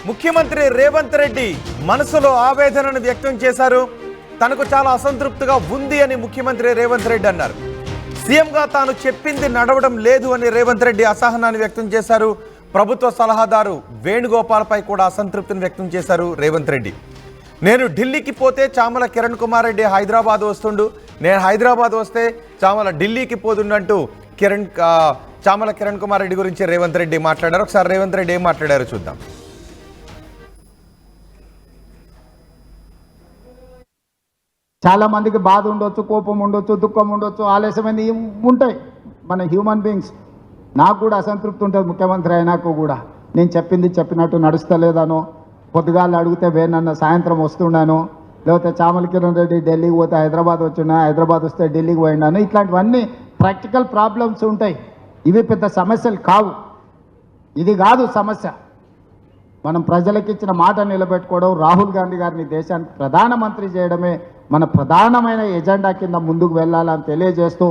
ముఖ్యమంత్రి రేవంత్ రెడ్డి మనసులో ఆవేదనను వ్యక్తం చేశారు. తనకు చాలా అసంతృప్తిగా ఉంది అని ముఖ్యమంత్రి రేవంత్ రెడ్డి అన్నారు. సీఎంగా తాను చెప్పింది నడవడం లేదు అని రేవంత్ రెడ్డి అసహనాన్ని వ్యక్తం చేశారు. ప్రభుత్వ సలహాదారు వేణుగోపాల్పై కూడా అసంతృప్తిని వ్యక్తం చేశారు రేవంత్ రెడ్డి. నేను ఢిల్లీకి పోతే చామల కిరణ్ కుమార్ రెడ్డి హైదరాబాద్ వస్తుండు, నేను హైదరాబాద్ వస్తే చామల ఢిల్లీకి పోతుండంటూ చామల కిరణ్ కుమార్ రెడ్డి గురించి రేవంత్ రెడ్డి మాట్లాడారు. ఒకసారి రేవంత్ రెడ్డి ఏం మాట్లాడారో చూద్దాం. చాలా మందికి బాధ ఉండొచ్చు, కోపం ఉండొచ్చు, దుఃఖం ఉండొచ్చు, ఆలస్యమైంది ఉంటాయి మన హ్యూమన్ బీయింగ్స్. నాకు కూడా అసంతృప్తి ఉంటుంది ముఖ్యమంత్రి అయినాకు కూడా. నేను చెప్పింది చెప్పినట్టు నడుస్తలేదనో, పొద్దుగాళ్ళు అడిగితే వేనన్న సాయంత్రం వస్తున్నాను, లేకపోతే చామల కిరణ్ రెడ్డి ఢిల్లీకి పోతే హైదరాబాద్ వచ్చినా, హైదరాబాద్ వస్తే ఢిల్లీకి పోయినాను. ఇట్లాంటివన్నీ ప్రాక్టికల్ ప్రాబ్లమ్స్ ఉంటాయి. ఇవి పెద్ద సమస్యలు కావు. ఇది కాదు సమస్య. మనం ప్రజలకు ఇచ్చిన మాట నిలబెట్టుకోవడం, రాహుల్ గాంధీ గారిని దేశానికి ప్రధానమంత్రి చేయడమే మన ప్రధానమైన ఎజెండా కింద ముందుకు వెళ్ళాలని తెలియజేస్తూ